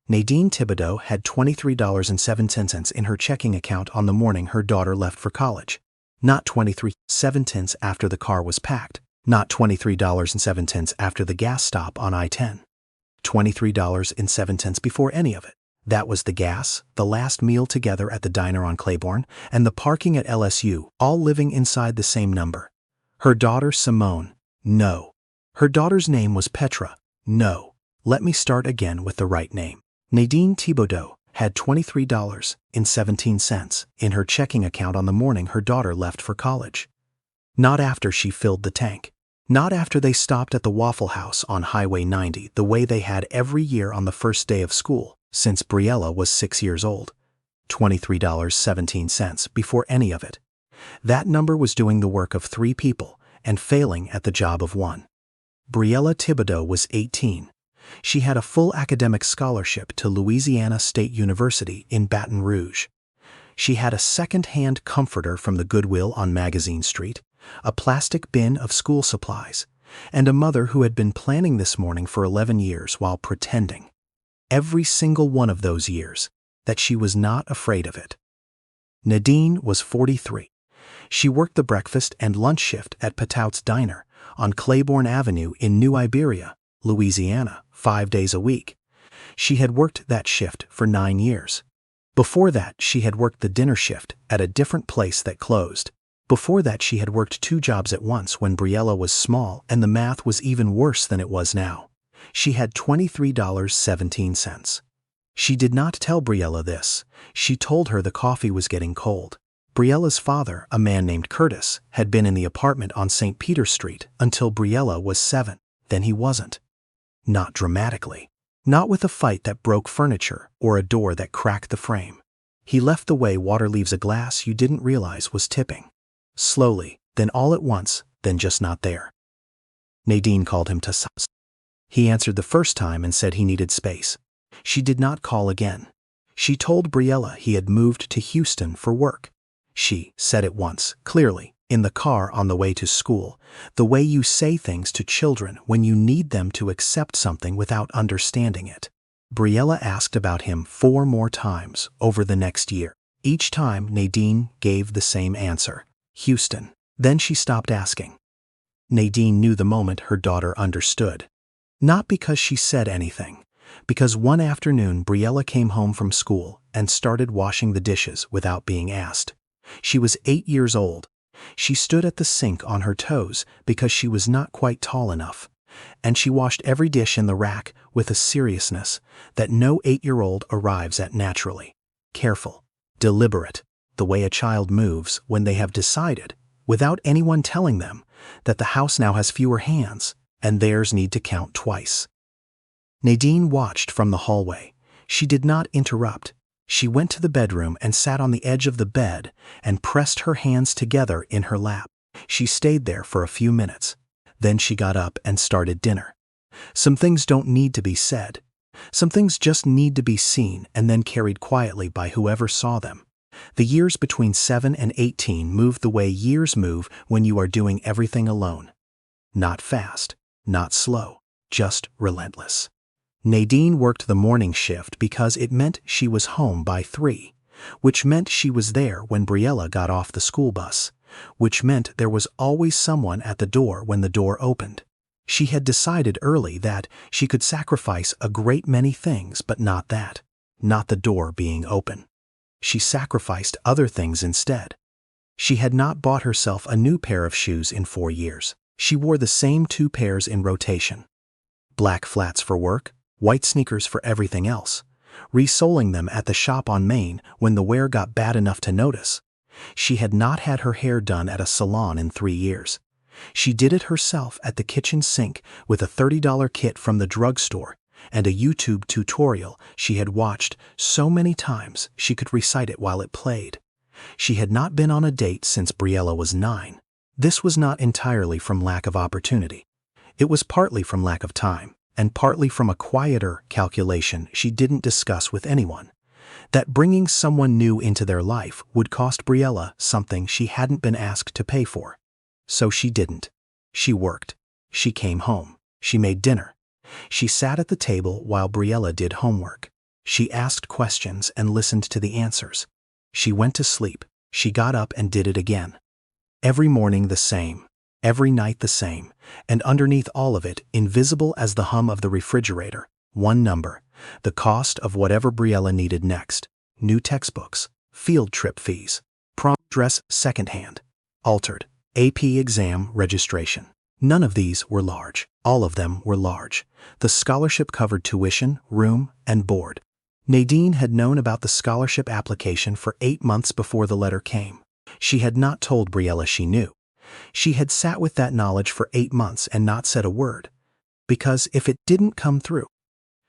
Nadine Thibodaux had $23.07 in her checking account on the morning her daughter left for college. Not $23.07 after the car was packed. Not $23.07 after the gas stop on I-10. $23.07 before any of it. That was the gas, the last meal together at the diner on Claiborne, and the parking at LSU, all living inside the same number. Her daughter Simone, no. Her daughter's name was Petra, no. Let me start again with the right name. Nadine Thibodaux had $23.17 in her checking account on the morning her daughter left for college. Not after she filled the tank. Not after they stopped at the Waffle House on Highway 90 the way they had every year on the first day of school, since Briella was 6 years old. $23.17 before any of it. That number was doing the work of 3 people and failing at the job of 1. Briella Thibodaux was 18. She had a full academic scholarship to Louisiana State University in Baton Rouge. She had a second-hand comforter from the Goodwill on Magazine Street, a plastic bin of school supplies, and a mother who had been planning this morning for 11 years while pretending, every single one of those years, that she was not afraid of it. Nadine was 43. She worked the breakfast and lunch shift at Patout's Diner on Claiborne Avenue in New Iberia, Louisiana, 5 days a week. She had worked that shift for 9 years. Before that, she had worked the dinner shift at a different place that closed. Before that, she had worked 2 jobs at once when Briella was small and the math was even worse than it was now. She had $23.17. She did not tell Briella this. She told her the coffee was getting cold. Briella's father, a man named Curtis, had been in the apartment on St. Peter Street until Briella was 7. Then he wasn't. Not dramatically. Not with a fight that broke furniture or a door that cracked the frame. He left the way water leaves a glass you didn't realize was tipping. Slowly, then all at once, then just not there. Nadine called him to sus. He answered the first time and said he needed space. She did not call again. She told Briella he had moved to Houston for work. She said it once, clearly, in the car on the way to school, the way you say things to children when you need them to accept something without understanding it. Briella asked about him 4 more times over the next year. Each time Nadine gave the same answer, Houston. Then she stopped asking. Nadine knew the moment her daughter understood. Not because she said anything, because one afternoon Briella came home from school and started washing the dishes without being asked. She was 8 years old. She stood at the sink on her toes because she was not quite tall enough, and she washed every dish in the rack with a seriousness that no 8-year-old arrives at naturally. Careful, deliberate, the way a child moves when they have decided, without anyone telling them, that the house now has fewer hands, and theirs need to count twice. Nadine watched from the hallway. She did not interrupt. She went to the bedroom and sat on the edge of the bed and pressed her hands together in her lap. She stayed there for a few minutes. Then she got up and started dinner. Some things don't need to be said. Some things just need to be seen and then carried quietly by whoever saw them. The years between 7 and 18 move the way years move when you are doing everything alone. Not fast, not slow, just relentless. Nadine worked the morning shift because it meant she was home by 3, which meant she was there when Briella got off the school bus, which meant there was always someone at the door when the door opened. She had decided early that she could sacrifice a great many things, but not that, not the door being open. She sacrificed other things instead. She had not bought herself a new pair of shoes in 4 years. She wore the same 2 pairs in rotation. Black flats for work, white sneakers for everything else, resoling them at the shop on Main when the wear got bad enough to notice. She had not had her hair done at a salon in 3 years. She did it herself at the kitchen sink with a $30 kit from the drugstore and a YouTube tutorial she had watched so many times she could recite it while it played. She had not been on a date since Briella was 9. This was not entirely from lack of opportunity. It was partly from lack of time, and partly from a quieter calculation she didn't discuss with anyone, that bringing someone new into their life would cost Briella something she hadn't been asked to pay for. So she didn't. She worked. She came home. She made dinner. She sat at the table while Briella did homework. She asked questions and listened to the answers. She went to sleep. She got up and did it again. Every morning the same. Every night the same. And underneath all of it, invisible as the hum of the refrigerator, one number, the cost of whatever Briella needed next. New textbooks, field trip fees, prom dress secondhand, altered, AP exam registration. None of these were large. All of them were large. The scholarship covered tuition, room, and board. Nadine had known about the scholarship application for 8 months before the letter came. She had not told Briella she knew. She had sat with that knowledge for 8 months and not said a word. Because if it didn't come through,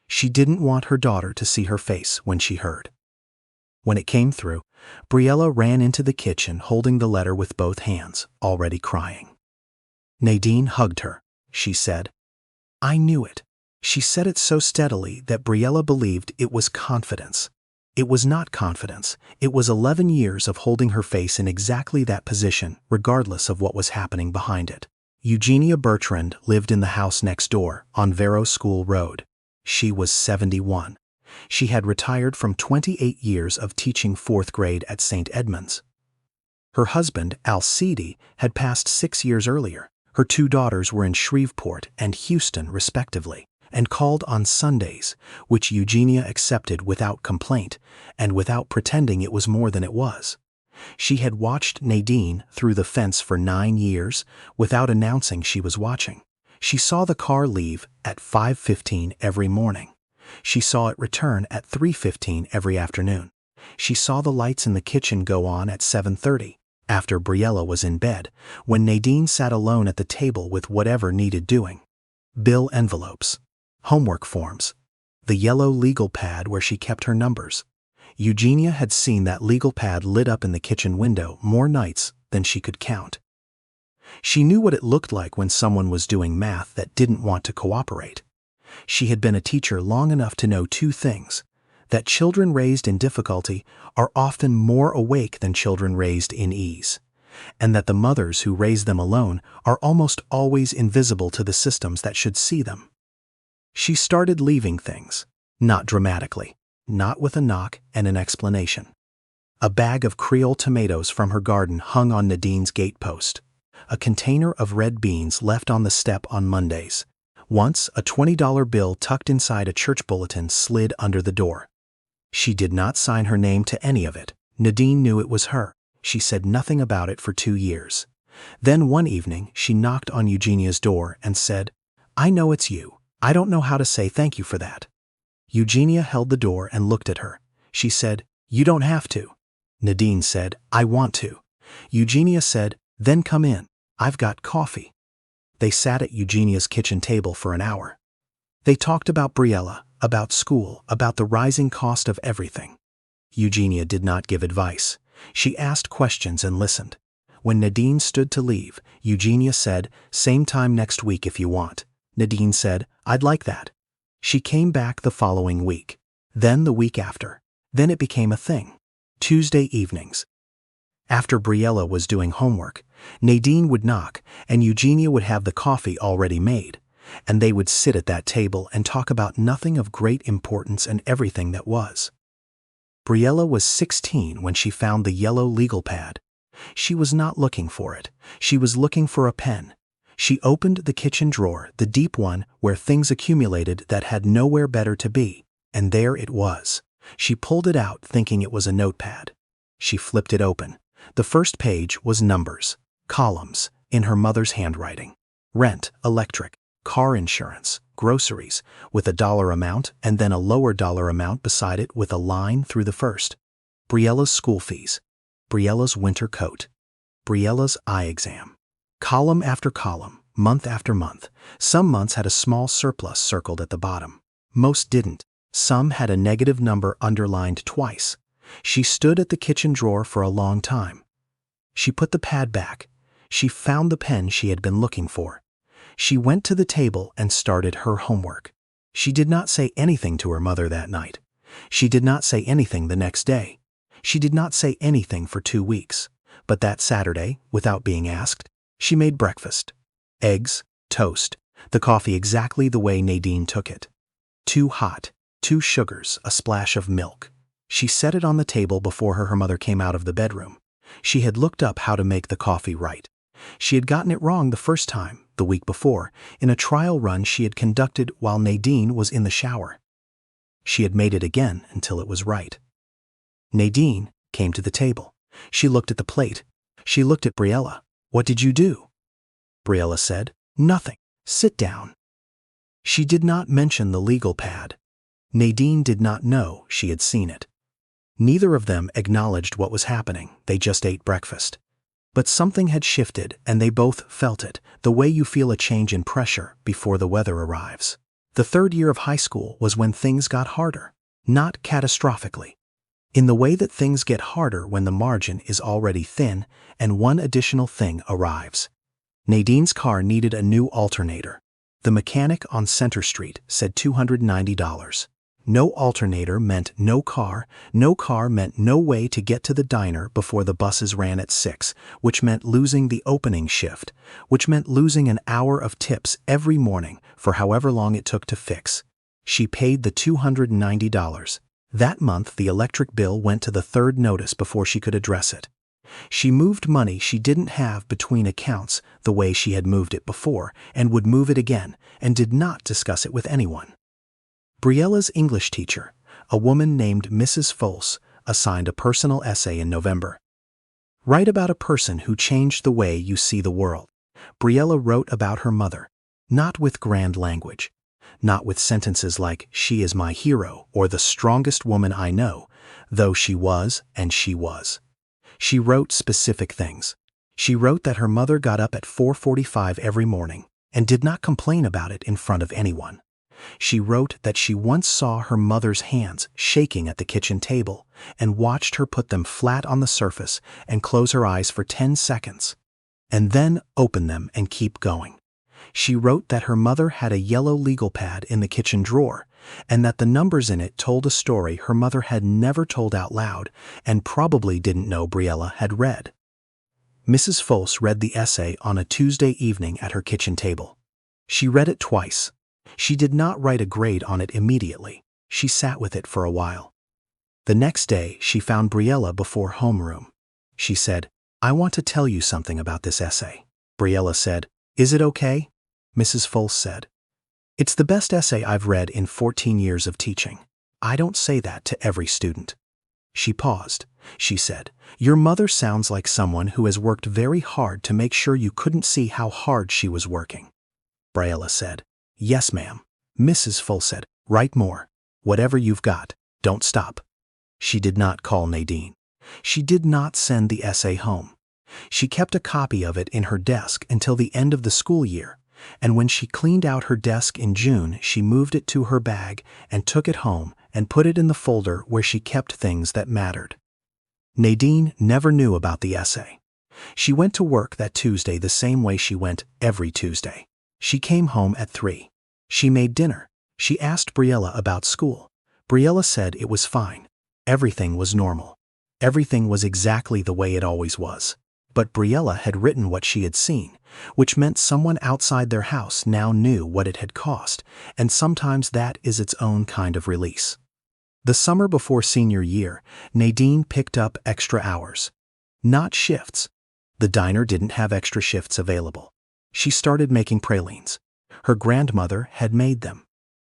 she didn't want her daughter to see her face when she heard. When it came through, Briella ran into the kitchen holding the letter with both hands, already crying. Nadine hugged her. She said, "I knew it." She said it so steadily that Briella believed it was confidence. It was not confidence. It was 11 years of holding her face in exactly that position, regardless of what was happening behind it. Eugenia Bertrand lived in the house next door, on Vero School Road. She was 71. She had retired from 28 years of teaching 4th grade at St. Edmund's. Her husband, Alcide, had passed 6 years earlier. Her 2 daughters were in Shreveport and Houston, respectively, and called on Sundays, which Eugenia accepted without complaint and without pretending it was more than it was. She had watched Nadine through the fence for 9 years without announcing she was watching. She saw the car leave at 5:15 every morning. She saw it return at 3:15 every afternoon. She saw the lights in the kitchen go on at 7:30, after Briella was in bed, when Nadine sat alone at the table with whatever needed doing. Bill envelopes, homework forms, the yellow legal pad where she kept her numbers. Eugenia had seen that legal pad lit up in the kitchen window more nights than she could count. She knew what it looked like when someone was doing math that didn't want to cooperate. She had been a teacher long enough to know 2 things: that children raised in difficulty are often more awake than children raised in ease, and that the mothers who raise them alone are almost always invisible to the systems that should see them. She started leaving things, not dramatically, not with a knock and an explanation. A bag of Creole tomatoes from her garden hung on Nadine's gatepost. A container of red beans left on the step on Mondays. Once, a $20 bill tucked inside a church bulletin slid under the door. She did not sign her name to any of it. Nadine knew it was her. She said nothing about it for 2 years. Then one evening, she knocked on Eugenia's door and said, "I know it's you. I don't know how to say thank you for that." Eugenia held the door and looked at her. She said, "You don't have to." Nadine said, "I want to." Eugenia said, "Then come in. I've got coffee." They sat at Eugenia's kitchen table for an hour. They talked about Briella, about school, about the rising cost of everything. Eugenia did not give advice. She asked questions and listened. When Nadine stood to leave, Eugenia said, "Same time next week if you want." Nadine said, "I'd like that." She came back the following week. Then the week after. Then it became a thing. Tuesday evenings. After Briella was doing homework, Nadine would knock and Eugenia would have the coffee already made, and they would sit at that table and talk about nothing of great importance and everything that was. Briella was 16 when she found the yellow legal pad. She was not looking for it. She was looking for a pen. She opened the kitchen drawer, the deep one where things accumulated that had nowhere better to be, and there it was. She pulled it out thinking it was a notepad. She flipped it open. The first page was numbers, columns, in her mother's handwriting. Rent, electric, car insurance, groceries, with a dollar amount and then a lower dollar amount beside it with a line through the first. Briella's school fees. Briella's winter coat. Briella's eye exam. Column after column, month after month. Some months had a small surplus circled at the bottom. Most didn't. Some had a negative number underlined twice. She stood at the kitchen drawer for a long time. She put the pad back. She found the pen she had been looking for. She went to the table and started her homework. She did not say anything to her mother that night. She did not say anything the next day. She did not say anything for 2 weeks. But that Saturday, without being asked, she made breakfast. Eggs, toast, the coffee exactly the way Nadine took it. Too hot, 2 sugars, a splash of milk. She set it on the table before her mother came out of the bedroom. She had looked up how to make the coffee right. She had gotten it wrong the first time, the week before, in a trial run she had conducted while Nadine was in the shower. She had made it again until it was right. Nadine came to the table. She looked at the plate. She looked at Briella. "What did you do?" Briella said, "Nothing. Sit down." She did not mention the legal pad. Nadine did not know she had seen it. Neither of them acknowledged what was happening. They just ate breakfast. But something had shifted, and they both felt it, the way you feel a change in pressure before the weather arrives. The 3rd year of high school was when things got harder, not catastrophically. In the way that things get harder when the margin is already thin and one additional thing arrives. Nadine's car needed a new alternator. The mechanic on Center Street said $290. No alternator meant no car meant no way to get to the diner before the buses ran at 6, which meant losing the opening shift, which meant losing an hour of tips every morning for however long it took to fix. She paid the $290. That month the electric bill went to the 3rd notice before she could address it. She moved money she didn't have between accounts the way she had moved it before and would move it again and did not discuss it with anyone. Briella's English teacher, a woman named Mrs. Folse, assigned a personal essay in November. Write about a person who changed the way you see the world. Briella wrote about her mother, not with grand language, not with sentences like "she is my hero" or "the strongest woman I know," though she was and she was. She wrote specific things. She wrote that her mother got up at 4:45 every morning and did not complain about it in front of anyone. She wrote that she once saw her mother's hands shaking at the kitchen table and watched her put them flat on the surface and close her eyes for 10 seconds, and then open them and keep going. She wrote that her mother had a yellow legal pad in the kitchen drawer and that the numbers in it told a story her mother had never told out loud and probably didn't know Briella had read. Mrs. Folse read the essay on a Tuesday evening at her kitchen table. She read it twice. She did not write a grade on it immediately. She sat with it for a while. The next day, she found Briella before homeroom. She said, "I want to tell you something about this essay." Briella said, "Is it okay?" Mrs. Folse said, "It's the best essay I've read in 14 years of teaching. I don't say that to every student." She paused. She said, "Your mother sounds like someone who has worked very hard to make sure you couldn't see how hard she was working." Briella said, "Yes, ma'am." Mrs. Folse said, "Write more. Whatever you've got, don't stop." She did not call Nadine. She did not send the essay home. She kept a copy of it in her desk until the end of the school year, and when she cleaned out her desk in June, she moved it to her bag and took it home and put it in the folder where she kept things that mattered. Nadine never knew about the essay. She went to work that Tuesday the same way she went every Tuesday. She came home at 3. She made dinner. She asked Briella about school. Briella said it was fine. Everything was normal. Everything was exactly the way it always was. But Briella had written what she had seen, which meant someone outside their house now knew what it had cost, and sometimes that is its own kind of release. The summer before senior year, Nadine picked up extra hours. Not shifts. The diner didn't have extra shifts available. She started making pralines. Her grandmother had made them.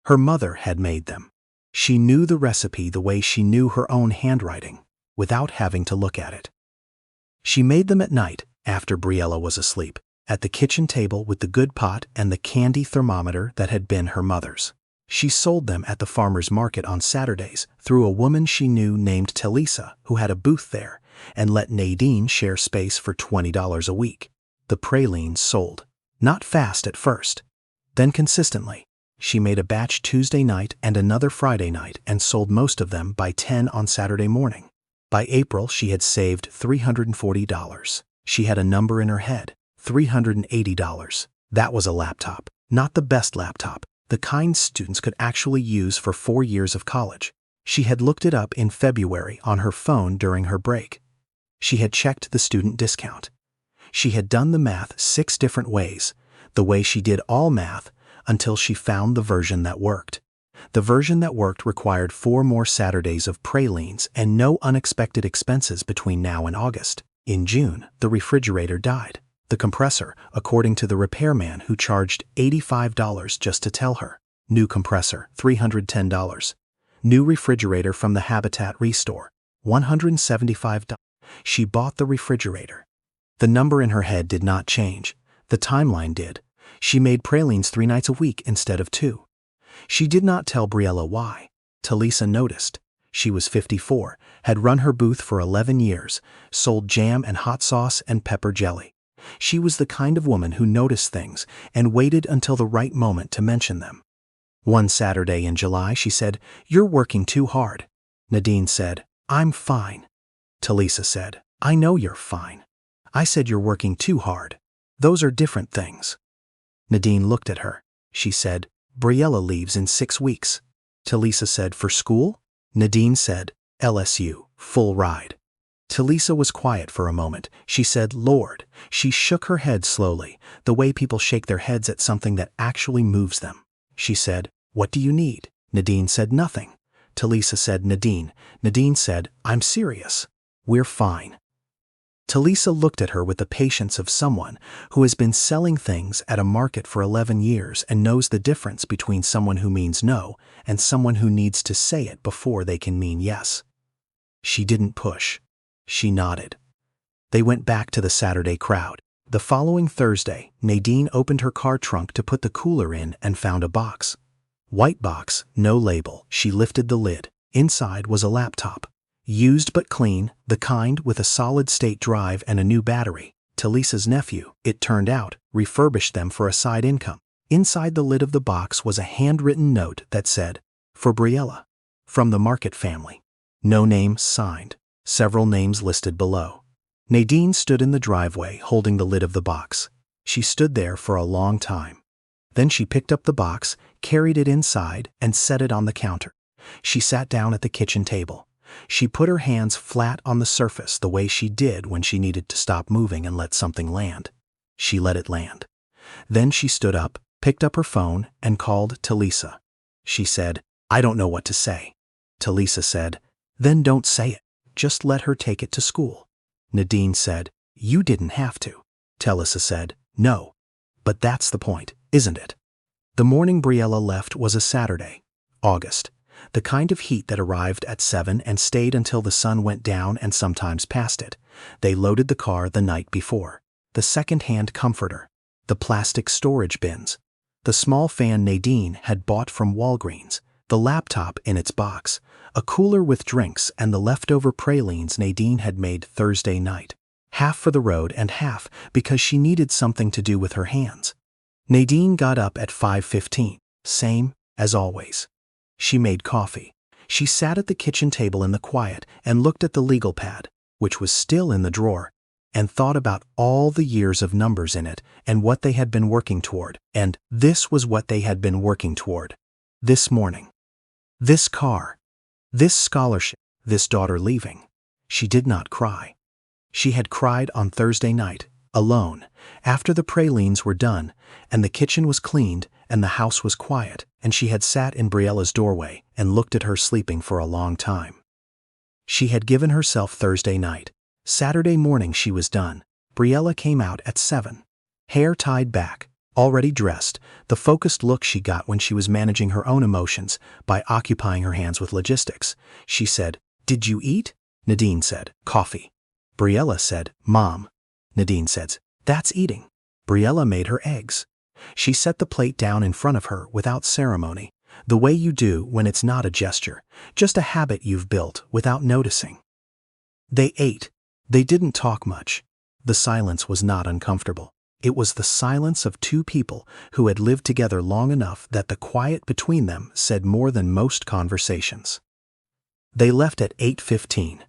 Her mother had made them. She knew the recipe the way she knew her own handwriting, without having to look at it. She made them at night, after Briella was asleep, at the kitchen table with the good pot and the candy thermometer that had been her mother's. She sold them at the farmer's market on Saturdays through a woman she knew named Telisa, who had a booth there, and let Nadine share space for $20 a week. The pralines sold. Not fast at first. Then consistently. She made a batch Tuesday night and another Friday night and sold most of them by 10 on Saturday morning. By April, she had saved $340. She had a number in her head, $380. That was a laptop. Not the best laptop, the kind students could actually use for 4 years of college. She had looked it up in February on her phone during her break. She had checked the student discount. She had done the math 6 different ways, the way she did all math, until she found the version that worked. The version that worked required 4 more Saturdays of pralines and no unexpected expenses between now and August. In June, the refrigerator died. The compressor, according to the repairman who charged $85 just to tell her. New compressor, $310. New refrigerator from the Habitat Restore, $175. She bought the refrigerator. The number in her head did not change. The timeline did. She made pralines 3 nights a week instead of 2. She did not tell Briella why. Talisa noticed. She was 54, had run her booth for 11 years, sold jam and hot sauce and pepper jelly. She was the kind of woman who noticed things and waited until the right moment to mention them. One Saturday in July, she said, "You're working too hard." Nadine said, "I'm fine." Talisa said, "I know you're fine. I said you're working too hard. Those are different things." Nadine looked at her. She said, "Briella leaves in 6 weeks." Talisa said, "For school?" Nadine said, "LSU, full ride." Talisa was quiet for a moment. She said, "Lord." She shook her head slowly, the way people shake their heads at something that actually moves them. She said, "What do you need?" Nadine said, "Nothing." Talisa said, "Nadine." Nadine said, "I'm serious. We're fine." Talisa looked at her with the patience of someone who has been selling things at a market for 11 years and knows the difference between someone who means no and someone who needs to say it before they can mean yes. She didn't push. She nodded. They went back to the Saturday crowd. The following Thursday, Nadine opened her car trunk to put the cooler in and found a box. White box, no label. She lifted the lid. Inside was a laptop. Used but clean, the kind with a solid-state drive and a new battery. Talisa's nephew, it turned out, refurbished them for a side income. Inside the lid of the box was a handwritten note that said, "For Briella, from the Market family." No name signed. Several names listed below. Nadine stood in the driveway holding the lid of the box. She stood there for a long time. Then she picked up the box, carried it inside, and set it on the counter. She sat down at the kitchen table. She put her hands flat on the surface the way she did when she needed to stop moving and let something land. She let it land. Then she stood up, picked up her phone, and called Talisa. She said, "I don't know what to say." Talisa said, "Then don't say it. Just let her take it to school." Nadine said, "You didn't have to." Talisa said, "No. But that's the point, isn't it?" The morning Briella left was a Saturday, August. The kind of heat that arrived at 7 and stayed until the sun went down and sometimes past it. They loaded the car the night before. The second-hand comforter. The plastic storage bins. The small fan Nadine had bought from Walgreens. The laptop in its box. A cooler with drinks and the leftover pralines Nadine had made Thursday night. Half for the road and half because she needed something to do with her hands. Nadine got up at 5:15, same as always. She made coffee. She sat at the kitchen table in the quiet and looked at the legal pad, which was still in the drawer, and thought about all the years of numbers in it and what they had been working toward. And this was what they had been working toward. This morning. This car. This scholarship. This daughter leaving. She did not cry. She had cried on Thursday night, alone, after the pralines were done, and the kitchen was cleaned, and the house was quiet, and she had sat in Briella's doorway and looked at her sleeping for a long time. She had given herself Thursday night. Saturday morning she was done. Briella came out at 7. Hair tied back, already dressed, the focused look she got when she was managing her own emotions by occupying her hands with logistics. She said, "Did you eat?" Nadine said, "Coffee." Briella said, "Mom." Nadine said, "That's eating." Briella made her eggs. She set the plate down in front of her without ceremony, the way you do when it's not a gesture, just a habit you've built without noticing. They ate. They didn't talk much. The silence was not uncomfortable. It was the silence of two people who had lived together long enough that the quiet between them said more than most conversations. They left at 8:15.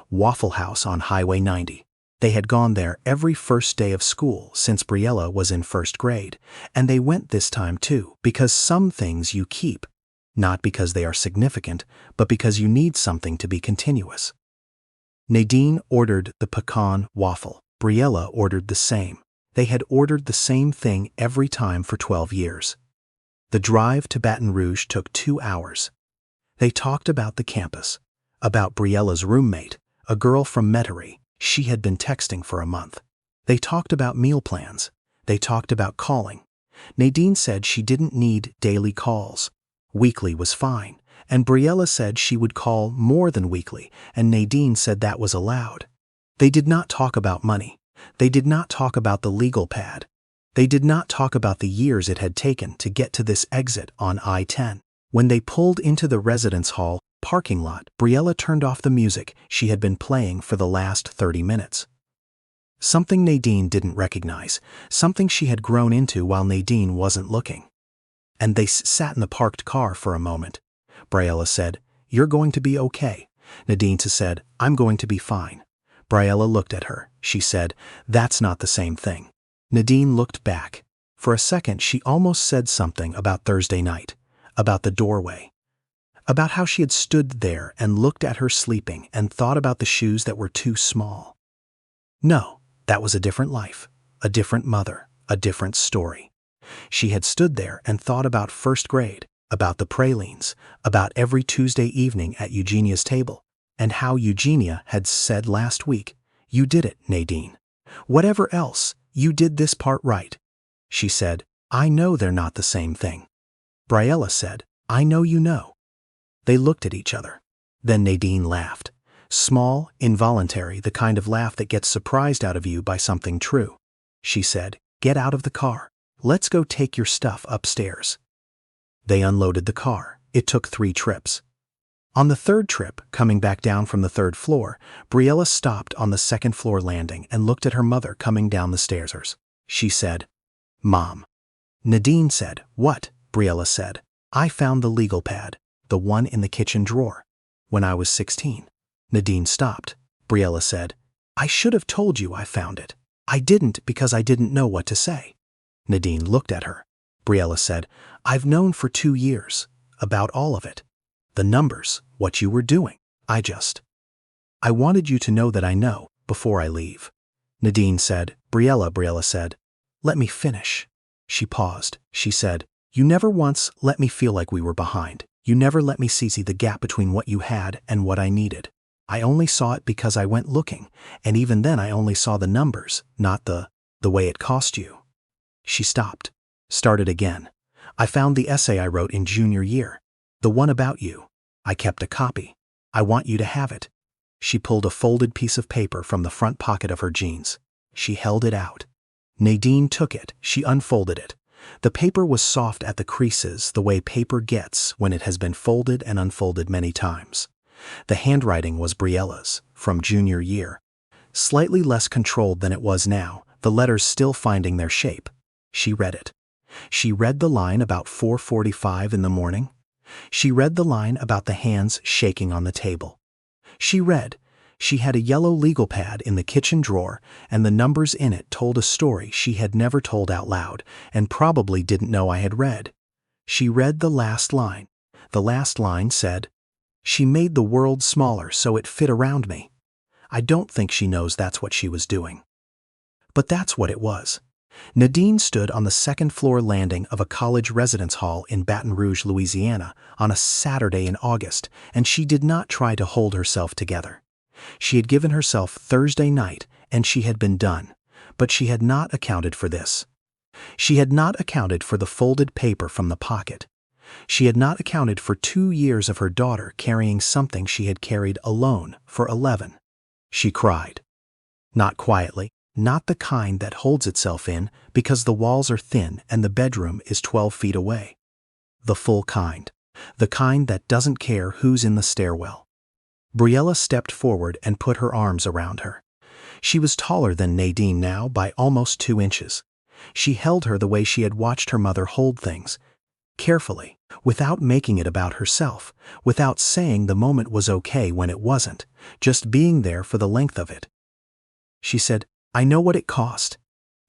Waffle House on Highway 90. They had gone there every first day of school since Briella was in first grade, and they went this time too, because some things you keep, not because they are significant, but because you need something to be continuous. Nadine ordered the pecan waffle. Briella ordered the same. They had ordered the same thing every time for 12 years. The drive to Baton Rouge took 2 hours. They talked about the campus, about Briella's roommate, a girl from Metairie she had been texting for a month. They talked about meal plans. They talked about calling. Nadine said she didn't need daily calls. Weekly was fine, and Briella said she would call more than weekly, and Nadine said that was allowed. They did not talk about money. They did not talk about the legal pad. They did not talk about the years it had taken to get to this exit on I-10. When they pulled into the residence hall parking lot, Briella turned off the music she had been playing for the last 30 minutes. Something Nadine didn't recognize, something she had grown into while Nadine wasn't looking. And they sat in the parked car for a moment. Briella said, "You're going to be okay." Nadine said, "I'm going to be fine." Briella looked at her. She said, "That's not the same thing." Nadine looked back. For a second she almost said something about Thursday night, about the doorway, about how she had stood there and looked at her sleeping and thought about the shoes that were too small. No, that was a different life, a different mother, a different story. She had stood there and thought about first grade, about the pralines, about every Tuesday evening at Eugenia's table, and how Eugenia had said last week, "You did it, Nadine. Whatever else, you did this part right." She said, "I know they're not the same thing." Briella said, "I know you know." They looked at each other. Then Nadine laughed. Small, involuntary, the kind of laugh that gets surprised out of you by something true. She said, "Get out of the car. Let's go take your stuff upstairs." They unloaded the car. It took 3 trips. On the 3rd trip, coming back down from the 3rd floor, Briella stopped on the 2nd floor landing and looked at her mother coming down the stairs. She said, "Mom." Nadine said, "What?" Briella said, "I found the legal pad, the one in the kitchen drawer, when I was 16. Nadine stopped. Briella said, "I should have told you I found it. I didn't because I didn't know what to say." Nadine looked at her. Briella said, "I've known for 2 years, about all of it. The numbers, what you were doing. I wanted you to know that I know, before I leave." Nadine said, Briella said, "Let me finish." She paused. She said, "You never once let me feel like we were behind. You never let me see the gap between what you had and what I needed. I only saw it because I went looking, and even then I only saw the numbers, not the way it cost you." She stopped, started again. "I found the essay I wrote in junior year, the one about you. I kept a copy. I want you to have it." She pulled a folded piece of paper from the front pocket of her jeans. She held it out. Nadine took it. She unfolded it. The paper was soft at the creases, the way paper gets when it has been folded and unfolded many times. The handwriting was Briella's, from junior year. Slightly less controlled than it was now, the letters still finding their shape. She read it. She read the line about 4:45 in the morning. She read the line about the hands shaking on the table. She read, she had a yellow legal pad in the kitchen drawer, and the numbers in it told a story she had never told out loud, and probably didn't know I had read. She read the last line. The last line said, "She made the world smaller so it fit around me." I don't think she knows that's what she was doing. But that's what it was. Nadine stood on the 2nd floor landing of a college residence hall in Baton Rouge, Louisiana, on a Saturday in August, and she did not try to hold herself together. She had given herself Thursday night, and she had been done, but she had not accounted for this. She had not accounted for the folded paper from the pocket. She had not accounted for 2 years of her daughter carrying something she had carried alone for 11. She cried. Not quietly. Not the kind that holds itself in because the walls are thin and the bedroom is 12 feet away. The full kind. The kind that doesn't care who's in the stairwell. Briella stepped forward and put her arms around her. She was taller than Nadine now by almost 2 inches. She held her the way she had watched her mother hold things, carefully, without making it about herself, without saying the moment was okay when it wasn't, just being there for the length of it. She said, "I know what it cost."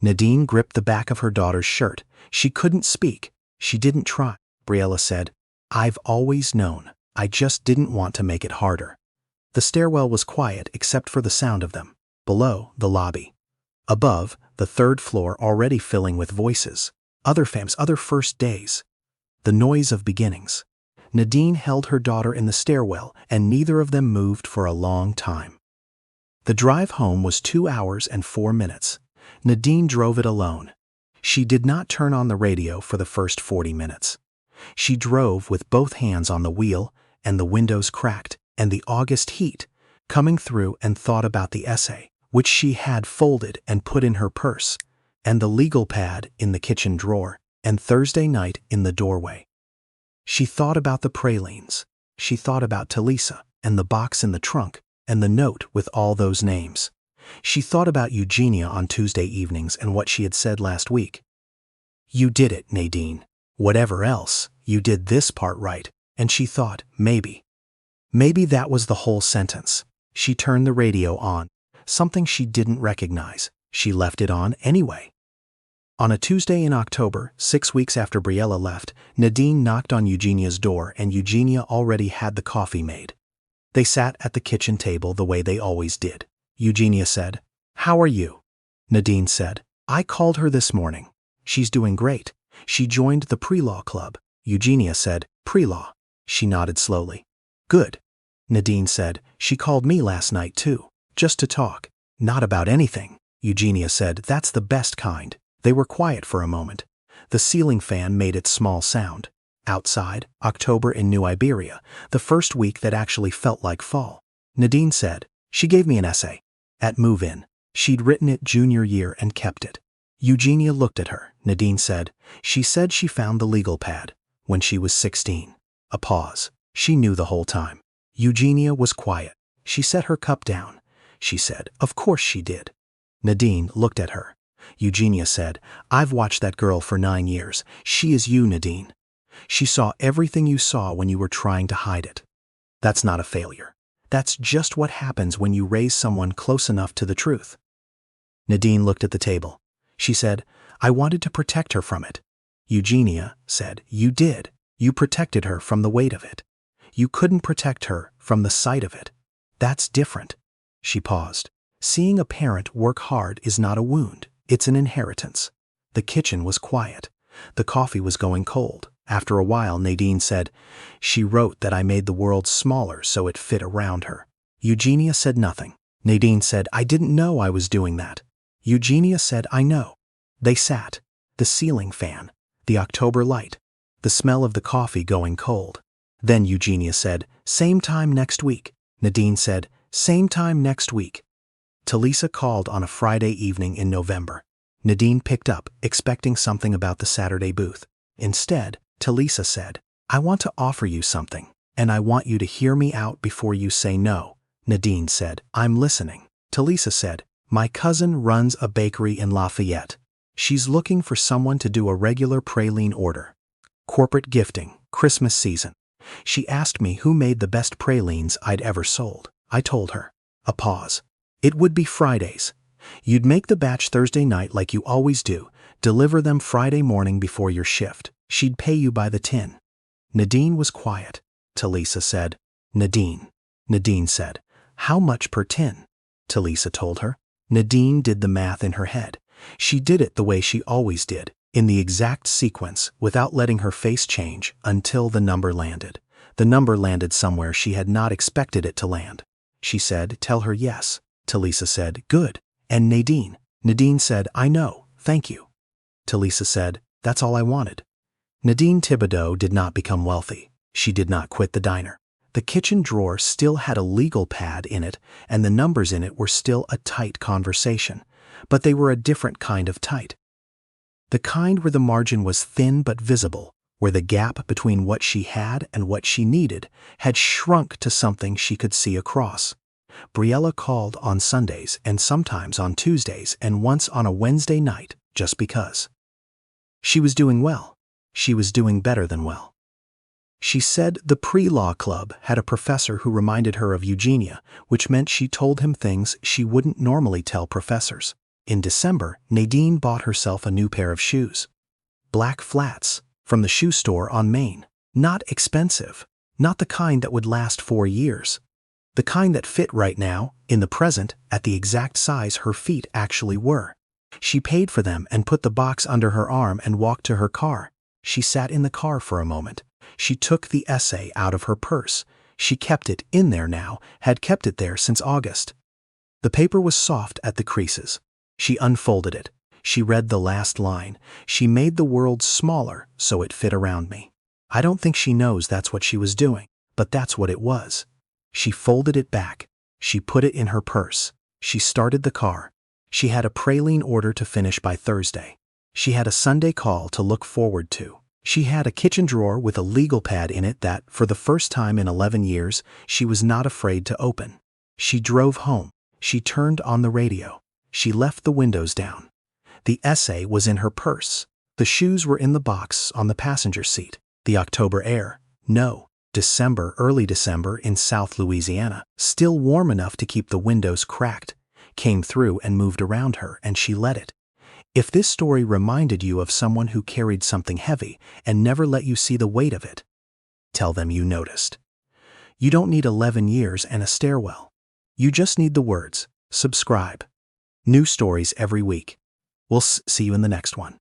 Nadine gripped the back of her daughter's shirt. She couldn't speak. She didn't try. Briella said, "I've always known. I just didn't want to make it harder." The stairwell was quiet except for the sound of them. Below, the lobby. Above, the 3rd floor already filling with voices. Other fams, other first days. The noise of beginnings. Nadine held her daughter in the stairwell, and neither of them moved for a long time. The drive home was 2 hours and 4 minutes. Nadine drove it alone. She did not turn on the radio for the first 40 minutes. She drove with both hands on the wheel, and the windows cracked, and the August heat coming through, and thought about the essay, which she had folded and put in her purse, and the legal pad in the kitchen drawer, and Thursday night in the doorway. She thought about the pralines. She thought about Talisa, and the box in the trunk, and the note with all those names. She thought about Eugenia on Tuesday evenings and what she had said last week. "You did it, Nadine. Whatever else, you did this part right." And she thought, maybe that was the whole sentence. She turned the radio on, something she didn't recognize. She left it on anyway. On a Tuesday in October, 6 weeks after Briella left, Nadine knocked on Eugenia's door, and Eugenia already had the coffee made. They sat at the kitchen table the way they always did. Eugenia said, "How are you?" Nadine said, "I called her this morning. She's doing great. She joined the pre-law club." Eugenia said, "Pre-law?" She nodded slowly. "Good." Nadine said, "She called me last night too, just to talk." "Not about anything." Eugenia said, "That's the best kind." They were quiet for a moment. The ceiling fan made its small sound. Outside, October in New Iberia, the first week that actually felt like fall. Nadine said, "She gave me an essay. At move-in. She'd written it junior year and kept it." Eugenia looked at her. Nadine said, "She said she found the legal pad when she was 16. A pause. She knew the whole time. Eugenia was quiet. She set her cup down. She said, "Of course she did." Nadine looked at her. Eugenia said, "I've watched that girl for 9 years. She is you, Nadine. She saw everything you saw when you were trying to hide it. That's not a failure. That's just what happens when you raise someone close enough to the truth." Nadine looked at the table. She said, "I wanted to protect her from it." Eugenia said, "You did. You protected her from the weight of it. You couldn't protect her from the sight of it. That's different." She paused. "Seeing a parent work hard is not a wound. It's an inheritance." The kitchen was quiet. The coffee was going cold. After a while, Nadine said, "She wrote that I made the world smaller so it fit around her." Eugenia said nothing. Nadine said, "I didn't know I was doing that." Eugenia said, "I know." They sat. The ceiling fan. The October light. The smell of the coffee going cold. Then Eugenia said, "Same time next week." Nadine said, "Same time next week." Talisa called on a Friday evening in November. Nadine picked up, expecting something about the Saturday booth. Instead, Talisa said, "I want to offer you something, and I want you to hear me out before you say no." Nadine said, "I'm listening." Talisa said, "My cousin runs a bakery in Lafayette. She's looking for someone to do a regular praline order. Corporate gifting, Christmas season. She asked me who made the best pralines I'd ever sold. I told her." A pause. "It would be Fridays. You'd make the batch Thursday night like you always do, deliver them Friday morning before your shift. She'd pay you by the tin." Nadine was quiet. Talisa said, "Nadine." Nadine said, "How much per tin?" Talisa told her. Nadine did the math in her head. She did it the way she always did, in the exact sequence, without letting her face change, until the number landed. The number landed somewhere she had not expected it to land. She said, "Tell her yes." Talisa said, "Good. And Nadine?" Nadine said, "I know, thank you." Talisa said, "That's all I wanted." Nadine Thibodaux did not become wealthy. She did not quit the diner. The kitchen drawer still had a legal pad in it, and the numbers in it were still a tight conversation. But they were a different kind of tight. The kind where the margin was thin but visible, where the gap between what she had and what she needed had shrunk to something she could see across. Briella called on Sundays and sometimes on Tuesdays and once on a Wednesday night, just because. She was doing well. She was doing better than well. She said the pre-law club had a professor who reminded her of Eugenia, which meant she told him things she wouldn't normally tell professors. In December, Nadine bought herself a new pair of shoes. Black flats, from the shoe store on Main. Not expensive. Not the kind that would last 4 years. The kind that fit right now, in the present, at the exact size her feet actually were. She paid for them and put the box under her arm and walked to her car. She sat in the car for a moment. She took the essay out of her purse. She kept it in there now, had kept it there since August. The paper was soft at the creases. She unfolded it. She read the last line. She made the world smaller so it fit around me. I don't think she knows that's what she was doing, but that's what it was. She folded it back. She put it in her purse. She started the car. She had a praline order to finish by Thursday. She had a Sunday call to look forward to. She had a kitchen drawer with a legal pad in it that, for the first time in 11 years, she was not afraid to open. She drove home. She turned on the radio. She left the windows down. The essay was in her purse. The shoes were in the box on the passenger seat. The October air, no, December, early December in South Louisiana, still warm enough to keep the windows cracked, came through and moved around her, and she let it. If this story reminded you of someone who carried something heavy and never let you see the weight of it, tell them you noticed. You don't need 11 years and a stairwell. You just need the words, subscribe. New stories every week. We'll see you in the next one.